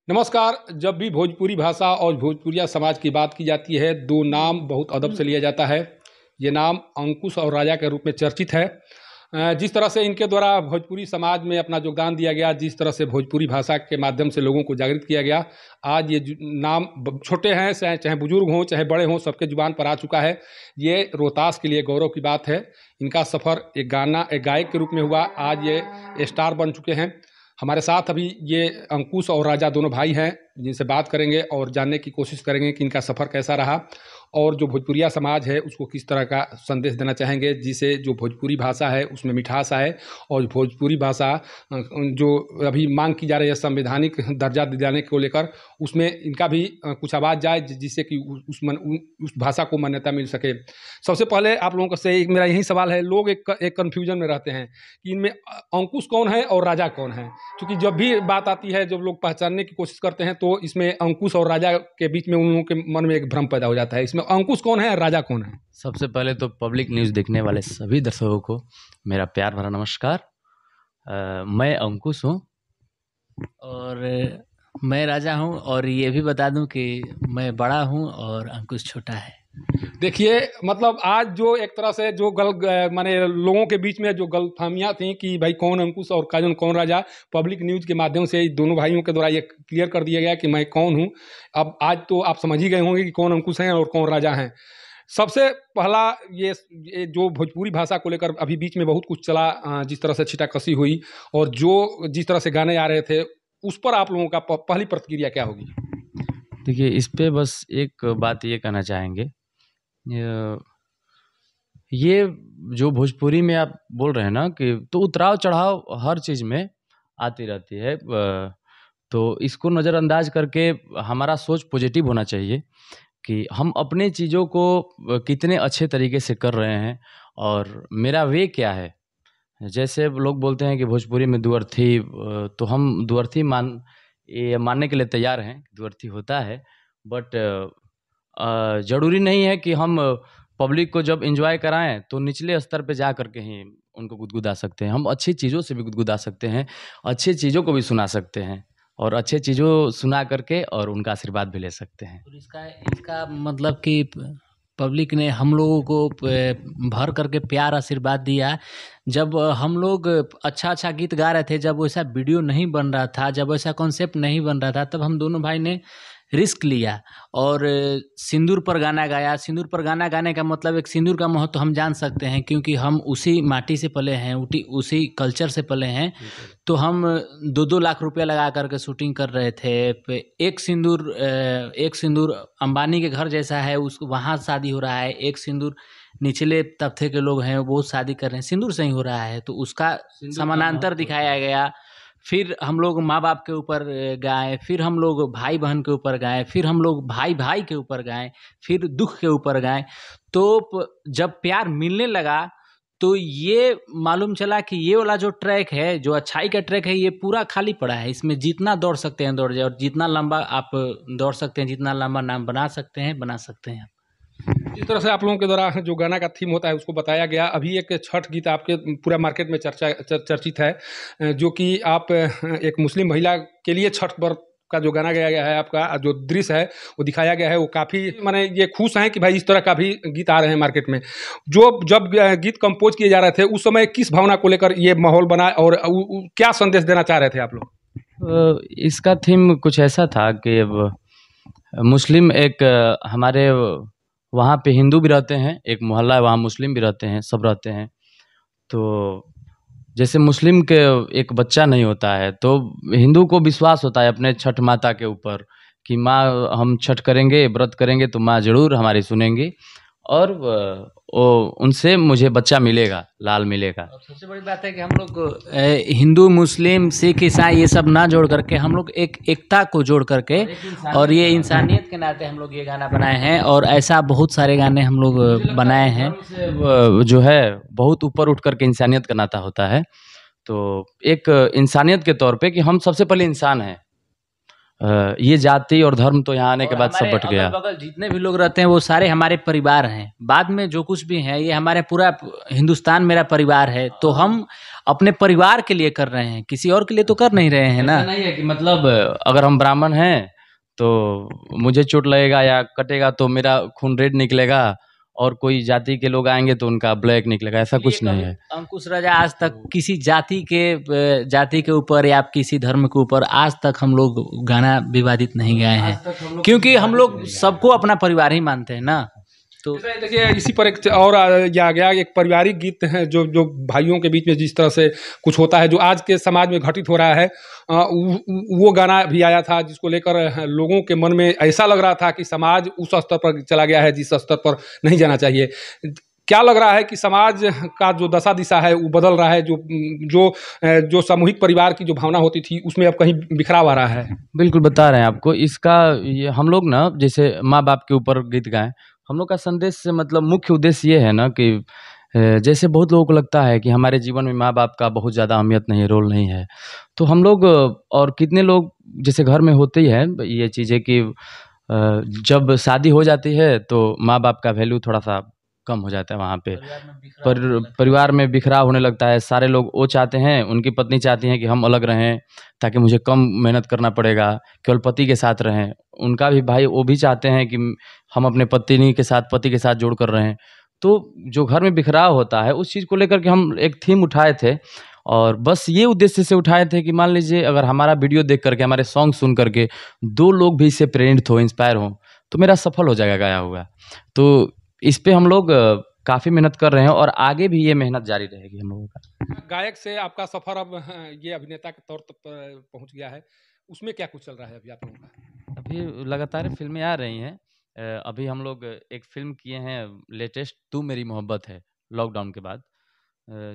नमस्कार। जब भी भोजपुरी भाषा और भोजपुरिया समाज की बात की जाती है, दो नाम बहुत अदब से लिया जाता है। ये नाम अंकुश और राजा के रूप में चर्चित है। जिस तरह से इनके द्वारा भोजपुरी समाज में अपना योगदान दिया गया, जिस तरह से भोजपुरी भाषा के माध्यम से लोगों को जागृत किया गया, आज ये नाम छोटे हैं चाहे बुजुर्ग हों चाहे बड़े हों, सबके जुबान पर आ चुका है। ये रोहतास के लिए गौरव की बात है। इनका सफ़र एक गायक के रूप में हुआ, आज ये स्टार बन चुके हैं। हमारे साथ अभी ये अंकुश और राजा दोनों भाई हैं, जिनसे बात करेंगे और जानने की कोशिश करेंगे कि इनका सफ़र कैसा रहा और जो भोजपुरिया समाज है उसको किस तरह का संदेश देना चाहेंगे, जिसे जो भोजपुरी भाषा है उसमें मिठास आए और भोजपुरी भाषा जो अभी मांग की जा रही है संवैधानिक दर्जा दिलाने को लेकर, उसमें इनका भी कुछ आवाज़ जाए जिससे कि उस भाषा को मान्यता मिल सके। सबसे पहले आप लोगों से एक मेरा यही सवाल है, लोग एक कन्फ्यूजन में रहते हैं कि इनमें अंकुश कौन है और राजा कौन है, क्योंकि जब भी बात आती है, जब लोग पहचानने की कोशिश करते हैं तो इसमें अंकुश और राजा के बीच में उन लोगों के मन में एक भ्रम पैदा हो जाता है। इसमें अंकुश कौन है और राजा कौन है? सबसे पहले तो पब्लिक न्यूज़ देखने वाले सभी दर्शकों को मेरा प्यार भरा नमस्कार। मैं अंकुश हूँ और मैं राजा हूँ, और ये भी बता दूं कि मैं बड़ा हूँ और अंकुश छोटा है। देखिए, मतलब आज जो एक तरह से जो माने लोगों के बीच में जो गलतफहमियां थी कि भाई कौन अंकुश और कौन राजा, पब्लिक न्यूज़ के माध्यम से दोनों भाइयों के द्वारा ये क्लियर कर दिया गया कि मैं कौन हूँ। अब आज तो आप समझ ही गए होंगे कि कौन अंकुश हैं और कौन राजा हैं। सबसे पहला ये जो भोजपुरी भाषा को लेकर अभी बीच में बहुत कुछ चला, जिस तरह से छिटाकसी हुई और जो जिस तरह से गाने आ रहे थे, उस पर आप लोगों का पहली प्रतिक्रिया क्या होगी? देखिए, इस पे बस एक बात ये कहना चाहेंगे, ये जो भोजपुरी में आप बोल रहे हैं ना कि तो उतराव चढ़ाव हर चीज़ में आती रहती है, तो इसको नज़रअंदाज करके हमारा सोच पॉजिटिव होना चाहिए कि हम अपने चीज़ों को कितने अच्छे तरीके से कर रहे हैं और मेरा वे क्या है। जैसे लोग बोलते हैं कि भोजपुरी में दुअर्थी, तो हम दुअर्थी मानने के लिए तैयार हैं, दुअर्थी होता है, बट ज़रूरी नहीं है कि हम पब्लिक को जब एंजॉय कराएं तो निचले स्तर पे जा करके ही उनको गुदगुदा सकते हैं। हम अच्छी चीज़ों से भी गुदगुदा सकते हैं, अच्छी चीज़ों को भी सुना सकते हैं और अच्छे चीज़ों सुना करके और उनका आशीर्वाद भी ले सकते हैं। और इसका मतलब कि पब्लिक ने हम लोगों को भर करके प्यार आशीर्वाद दिया। जब हम लोग अच्छा गीत गा रहे थे, जब वैसा वीडियो नहीं बन रहा था, जब वैसा कॉन्सेप्ट नहीं बन रहा था, तब हम दोनों भाई ने रिस्क लिया और सिंदूर पर गाना गाया। सिंदूर पर गाना गाने का मतलब, एक सिंदूर का महत्व हम जान सकते हैं क्योंकि हम उसी माटी से पले हैं, उसी कल्चर से पले हैं। तो हम 2-2 लाख रुपया लगा करके शूटिंग कर रहे थे। एक सिंदूर अंबानी के घर जैसा है, वहाँ शादी हो रहा है। एक सिंदूर निचले तबके के लोग हैं, वो शादी कर रहे हैं, सिंदूर से ही हो रहा है, तो उसका समानांतर दिखाया गया। फिर हम लोग माँ बाप के ऊपर गाए, फिर हम लोग भाई बहन के ऊपर गाए, फिर हम लोग भाई भाई के ऊपर गाए, फिर दुख के ऊपर गाए। तो जब प्यार मिलने लगा तो ये मालूम चला कि ये वाला जो ट्रैक है, जो अच्छाई का ट्रैक है, ये पूरा खाली पड़ा है। इसमें जितना दौड़ सकते हैं दौड़ जाए, और जितना लंबा आप दौड़ सकते हैं, जितना लंबा नाम बना सकते हैं। इस तरह से आप लोगों के द्वारा जो गाना का थीम होता है उसको बताया गया। अभी एक छठ गीत आपके पूरा मार्केट में चर्चित है, जो कि आप एक मुस्लिम महिला के लिए छठ व्रत का जो गाना गाया गया है, आपका जो दृश्य है वो दिखाया गया है, वो काफ़ी माने ये खुश हैं कि भाई इस तरह का भी गीत आ रहे हैं मार्केट में। जब गीत कंपोज किए जा रहे थे उस समय किस भावना को लेकर ये माहौल बना और क्या संदेश देना चाह रहे थे आप लोग? इसका थीम कुछ ऐसा था कि मुस्लिम एक हमारे वहाँ पे हिंदू भी रहते हैं, एक मोहल्ला है वहाँ मुस्लिम भी रहते हैं, सब रहते हैं। तो जैसे मुस्लिम के एक बच्चा नहीं होता है, तो हिंदू को विश्वास होता है अपने छठ माता के ऊपर कि माँ हम छठ करेंगे, व्रत करेंगे तो माँ ज़रूर हमारी सुनेंगी और उनसे मुझे बच्चा मिलेगा, लाल मिलेगा। और सबसे बड़ी बात है कि हम लोग हिंदू मुस्लिम सिख ईसाई ये सब ना जोड़ करके, हम लोग एकता को जोड़ करके, और ये इंसानियत के नाते हम लोग ये गाना बनाए हैं। और ऐसा बहुत सारे गाने हम लोग बनाए हैं। जो है बहुत ऊपर उठ करके इंसानियत का नाता होता है, तो एक इंसानियत के तौर पे कि हम सबसे पहले इंसान हैं। ये जाति और धर्म तो यहाँ आने के बाद सब बट गया। बगल जितने भी लोग रहते हैं वो सारे हमारे परिवार हैं। बाद में जो कुछ भी है, ये हमारे पूरा हिंदुस्तान मेरा परिवार है। तो हम अपने परिवार के लिए कर रहे हैं, किसी और के लिए तो कर नहीं रहे हैं ना। ऐसा नहीं है कि मतलब अगर हम ब्राह्मण हैं तो मुझे चोट लगेगा या कटेगा तो मेरा खून रेड निकलेगा, और कोई जाति के लोग आएंगे तो उनका ब्लैक निकलेगा, ऐसा कुछ नहीं है। अंकुश राजा आज तक किसी जाति के ऊपर या किसी धर्म के ऊपर आज तक हम लोग गाना विवादित नहीं गाए हैं, क्योंकि हम लोग सबको अपना परिवार ही मानते हैं ना। तो जैसे देखिए इसी पर एक और ये आ गया एक पारिवारिक गीत है जो जो भाइयों के बीच में जिस तरह से कुछ होता है जो आज के समाज में घटित हो रहा है, वो गाना भी आया था जिसको लेकर लोगों के मन में ऐसा लग रहा था कि समाज उस स्तर पर चला गया है जिस स्तर पर नहीं जाना चाहिए। क्या लग रहा है कि समाज का जो दशा दिशा है वो बदल रहा है, जो जो जो सामूहिक परिवार की जो भावना होती थी उसमें अब कहीं बिखराव आ रहा है? बिल्कुल बता रहे हैं आपको इसका। ये हम लोग ना जैसे माँ बाप के ऊपर गीत गाएं, हम लोग का संदेश से मतलब मुख्य उद्देश्य ये है ना कि जैसे बहुत लोगों को लगता है कि हमारे जीवन में माँ बाप का बहुत ज़्यादा अहमियत नहीं है, रोल नहीं है। तो हम लोग और कितने लोग जैसे घर में होते ही है ये चीज़ें कि जब शादी हो जाती है तो माँ बाप का वैल्यू थोड़ा सा कम हो जाता है वहाँ पे, परिवार में बिखराव होने लगता है। सारे लोग वो चाहते हैं, उनकी पत्नी चाहती हैं कि हम अलग रहें ताकि मुझे कम मेहनत करना पड़ेगा, केवल पति के साथ रहें। उनका भी भाई वो भी चाहते हैं कि हम अपने पत्नी के साथ पति के साथ जोड़ कर रहें। तो जो घर में बिखराव होता है उस चीज़ को लेकर के हम एक थीम उठाए थे, और बस ये उद्देश्य से उठाए थे कि मान लीजिए अगर हमारा वीडियो देख करके, हमारे सॉन्ग सुन करके 2 लोग भी इससे प्रेरित हो, इंस्पायर हो, तो मेरा सफल हो जाएगा गाया हुआ। तो इस पे हम लोग काफ़ी मेहनत कर रहे हैं और आगे भी ये मेहनत जारी रहेगी हम लोगों का। गायक से आपका सफ़र अब ये अभिनेता के तौर पर पहुंच गया है, उसमें क्या कुछ चल रहा है अभी आप लोगों का? अभी लगातार फ़िल्में आ रही हैं। अभी हम लोग एक फ़िल्म किए हैं लेटेस्ट, तू मेरी मोहब्बत है, लॉकडाउन के बाद,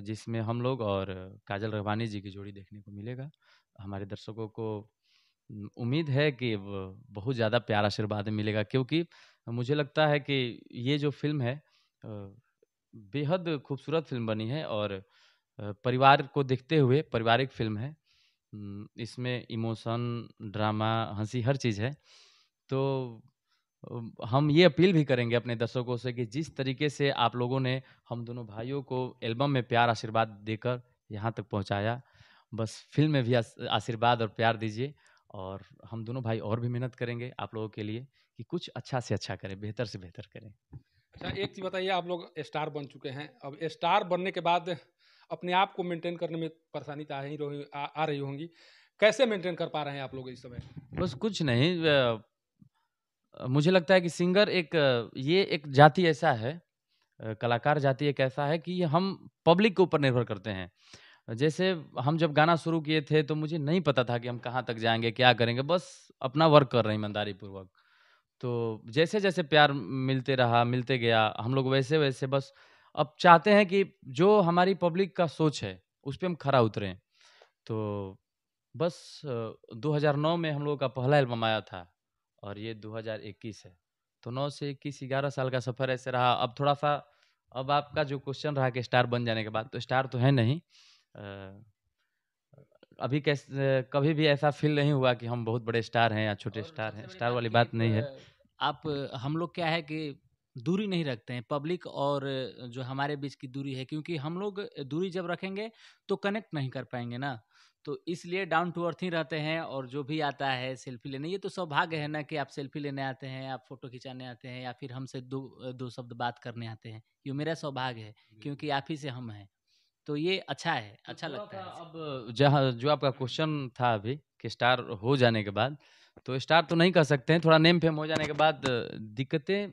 जिसमें हम लोग और काजल राघवानी जी की जोड़ी देखने को मिलेगा। हमारे दर्शकों को उम्मीद है कि बहुत ज़्यादा प्यार आशीर्वाद मिलेगा, क्योंकि मुझे लगता है कि ये जो फ़िल्म है बेहद खूबसूरत फ़िल्म बनी है, और परिवार को देखते हुए पारिवारिक फ़िल्म है। इसमें इमोशन, ड्रामा, हँसी हर चीज़ है। तो हम ये अपील भी करेंगे अपने दर्शकों से कि जिस तरीके से आप लोगों ने हम दोनों भाइयों को एल्बम में प्यार आशीर्वाद देकर यहाँ तक पहुँचाया, बस फ़िल्म में भी आशीर्वाद और प्यार दीजिए, और हम दोनों भाई और भी मेहनत करेंगे आप लोगों के लिए कि कुछ अच्छा से अच्छा करें, बेहतर से बेहतर करें। अच्छा एक चीज़ बताइए, आप लोग स्टार बन चुके हैं, अब स्टार बनने के बाद अपने आप को मेंटेन करने में परेशानी तो आ रही होंगी, कैसे मेंटेन कर पा रहे हैं आप लोग इस समय? बस कुछ नहीं, मुझे लगता है कि सिंगर ये एक जाति ऐसा है, कलाकार जाति एक ऐसा है कि हम पब्लिक के ऊपर निर्भर करते हैं। जैसे हम जब गाना शुरू किए थे तो मुझे नहीं पता था कि हम कहाँ तक जाएँगे, क्या करेंगे, बस अपना वर्क कर रहे हैं ईमानदारी पूर्वक। तो जैसे-जैसे प्यार मिलते रहा, मिलते गया, हम लोग वैसे-वैसे बस अब चाहते हैं कि जो हमारी पब्लिक का सोच है, उस पे हम खरा उतरें। तो बस 2009 में हम लोगों का पहला एल्बम आया था, और ये 2021 है। तो 9 से 21 11 साल का सफ़र ऐसे रहा। अब थोड़ा-सा, अब आपका जो क्वेश्चन रहा कि स्टार बन जाने के बाद, तो स्टार तो है नहीं। अ, अभी कभी भी ऐसा फ़ील नहीं हुआ कि हम बहुत बड़े स्टार हैं या छोटे और स्टार हैं। जैसे मैंने स्टार कहा वाली कि बात नहीं है। आप हम लोग क्या है कि दूरी नहीं रखते हैं पब्लिक और जो हमारे बीच की दूरी है, क्योंकि हम लोग दूरी जब रखेंगे तो कनेक्ट नहीं कर पाएंगे ना। तो इसलिए डाउन टू अर्थ ही रहते हैं, और जो भी आता है सेल्फी लेने, ये तो सौभाग्य है ना कि आप सेल्फी लेने आते हैं, आप फोटो खिंचाने आते हैं, या फिर हमसे दो शब्द बात करने आते हैं। ये मेरा सौभाग्य है, क्योंकि आप ही से हम हैं। तो ये अच्छा है, तो अच्छा लगता थोड़ा-सा है ऐसे। अब जहाँ जो आपका क्वेश्चन था अभी कि स्टार हो जाने के बाद, तो स्टार तो नहीं कह सकते हैं, थोड़ा नेम फेम हो जाने के बाद दिक्कतें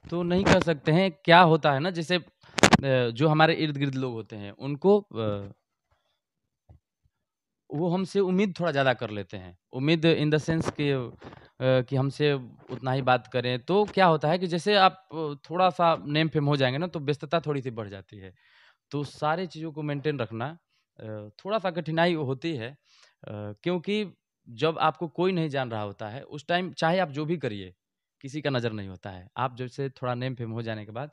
तो नहीं कह सकते हैं। क्या होता है ना, जैसे जो हमारे इर्द-गिर्द लोग होते हैं, उनको वो हमसे उम्मीद थोड़ा ज़्यादा कर लेते हैं। उम्मीद इन द सेंस कि हमसे उतना ही बात करें। तो क्या होता है कि जैसे आप थोड़ा-सा नेम फेम हो जाएँगे ना, तो व्यस्तता थोड़ी-सी बढ़ जाती है। तो सारी चीज़ों को मेंटेन रखना थोड़ा-सा कठिनाई होती है, क्योंकि जब आपको कोई नहीं जान रहा होता है, उस टाइम चाहे आप जो भी करिए, किसी का नज़र नहीं होता है। आप जैसे थोड़ा नेम फेम हो जाने के बाद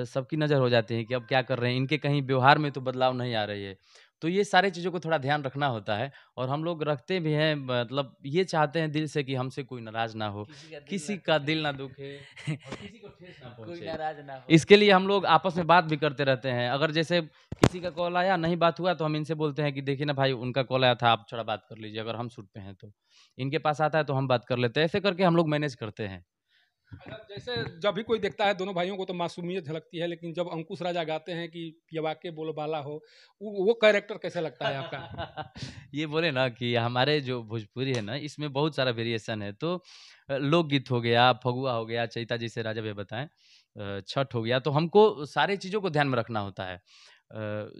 सबकी नज़र हो जाती है कि अब क्या कर रहे हैं, इनके कहीं व्यवहार में तो बदलाव नहीं आ रही है। तो ये सारी चीज़ों को थोड़ा ध्यान रखना होता है और हम लोग रखते भी हैं, मतलब ये चाहते हैं दिल से कि हमसे कोई नाराज़ ना हो, किसी का दिल ना दुखे और किसी को ठेस ना कोई पहुँचे। नाराज ना हो। इसके लिए हम लोग आपस में बात भी करते रहते हैं। अगर जैसे किसी का कॉल आया, नहीं बात हुआ, तो हम इनसे बोलते हैं कि देखिए ना भाई, उनका कॉल आया था, आप थोड़ा बात कर लीजिए, अगर हम शूट पे हैं तो। इनके पास आता है तो हम बात कर लेते हैं। ऐसे करके हम लोग मैनेज करते हैं। अच्छा, जैसे जब भी कोई देखता है दोनों भाइयों को तो मासूमियत झलकती है, लेकिन जब अंकुश राजा गाते हैं कि पियवा के बोलबाला हो, वो कैरेक्टर कैसे लगता है आपका? ये बोले ना कि हमारे जो भोजपुरी है ना, इसमें बहुत सारा वेरिएशन है। तो लोकगीत हो गया, फगुआ हो गया, चैता जैसे राजा भैया बताएँ, छठ हो गया, तो हमको सारी चीज़ों को ध्यान में रखना होता है।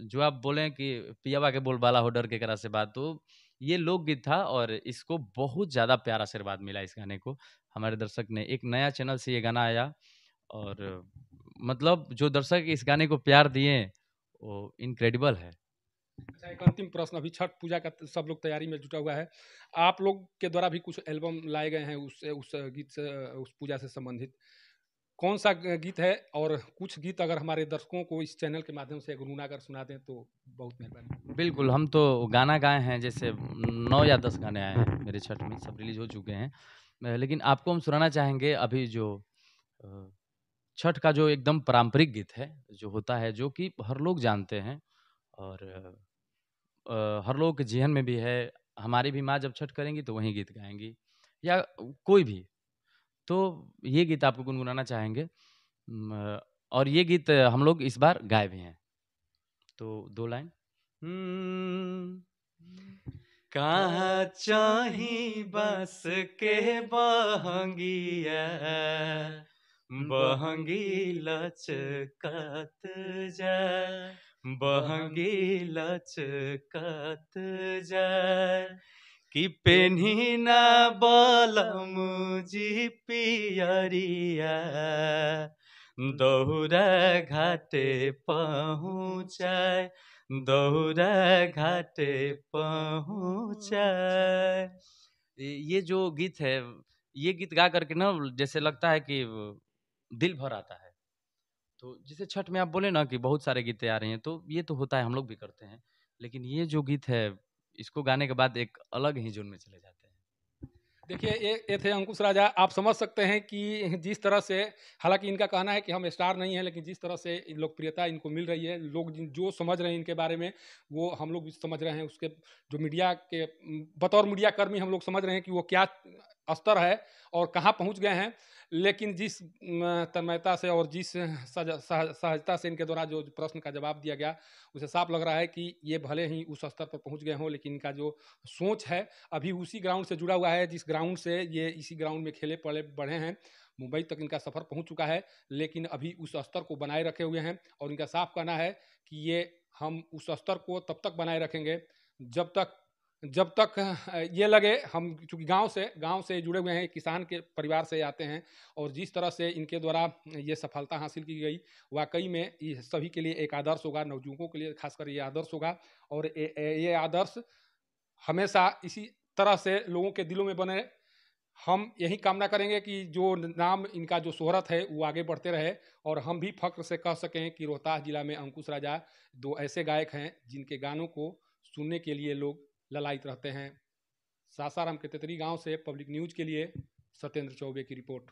जो आप बोले कि पियवा के बोलबाला हो, डर के करा से बात, तो ये लोकगीत था और इसको बहुत ज़्यादा प्यार आशीर्वाद मिला इस गाने को। हमारे दर्शक ने, एक नया चैनल से ये गाना आया और मतलब जो दर्शक इस गाने को प्यार दिए, वो इनक्रेडिबल है। अच्छा, एक अंतिम प्रश्न, अभी छठ पूजा का सब लोग तैयारी में जुटा हुआ है। आप लोग के द्वारा भी कुछ एल्बम लाए गए हैं उस गीत से, उस पूजा से संबंधित। कौन सा गीत है? और कुछ गीत अगर हमारे दर्शकों को इस चैनल के माध्यम से गुनगुना कर सुना दें तो बहुत मेहरबानी। बिल्कुल, हम तो गाना गाए हैं, जैसे 9 या 10 गाने आए हैं मेरे छठ में, सब रिलीज़ हो चुके हैं। लेकिन आपको हम सुनाना चाहेंगे अभी जो अ, छठ का जो एकदम पारंपरिक गीत है, जो होता है, जो कि हर लोग जानते हैं और हर लोगों के ज़हन में भी है। हमारी भी माँ जब छठ करेंगी तो वही गीत गाएँगी या कोई भी। तो ये गीत आपको गुनगुनाना चाहेंगे। और ये गीत हम लोग इस बार गाए भी हैं। तो 2 लाइन। कहाँ चाही बस के बहंगिया, बहंगी लचकत जाए, बहंगी लचकत जाए, कि पेन्ही ना बलम जी पियरिया, दौरा घाटे पहुँचाए, दौरा घाटे पहुँचाए। ये जो गीत है, ये गीत गा करके ना जैसे लगता है कि दिल भर आता है। तो जैसे छठ में आप बोले ना कि बहुत सारे गीतें आ रही हैं, तो ये तो होता है, हम लोग भी करते हैं। लेकिन ये जो गीत है, इसको गाने के बाद एक अलग ही जोन में चले जाते हैं। देखिए, ये थे अंकुश राजा। आप समझ सकते हैं कि जिस तरह से, हालाँकि इनका कहना है कि हम स्टार नहीं हैं, लेकिन जिस तरह से लोकप्रियता इनको मिल रही है, लोग जो समझ रहे हैं इनके बारे में, वो हम लोग भी समझ रहे हैं। उसके जो मीडिया के बतौर मीडिया कर्मी हम लोग समझ रहे हैं कि वो क्या स्तर है और कहाँ पहुँच गए हैं। लेकिन जिस तन्मयता से और जिस सहजता से इनके द्वारा जो प्रश्न का जवाब दिया गया, उसे साफ लग रहा है कि ये भले ही उस स्तर पर पहुँच गए हों, लेकिन इनका जो सोच है अभी उसी ग्राउंड से जुड़ा हुआ है, जिस ग्राउंड से ये इसी ग्राउंड में खेले पले बढ़े हैं। मुंबई तक इनका सफ़र पहुंच चुका है, लेकिन अभी उस स्तर को बनाए रखे हुए हैं। और इनका साफ कहना है कि ये हम उस स्तर को तब तक बनाए रखेंगे जब तक ये लगे। हम चूँकि गांव से जुड़े हुए हैं, किसान के परिवार से आते हैं, और जिस तरह से इनके द्वारा ये सफलता हासिल की गई, वाकई में ये सभी के लिए एक आदर्श होगा, नवयुवकों के लिए खासकर ये आदर्श होगा। और ये आदर्श हमेशा इसी तरह से लोगों के दिलों में बने। हम यही कामना करेंगे कि जो नाम इनका जो शोहरत है वो आगे बढ़ते रहे, और हम भी फख्र से कह सकें कि रोहतास जिला में अंकुश राजा दो ऐसे गायक हैं जिनके गानों को सुनने के लिए लोग ललायित रहते हैं। सासाराम के तेतरी गांव से पब्लिक न्यूज़ के लिए सत्येंद्र चौबे की रिपोर्ट।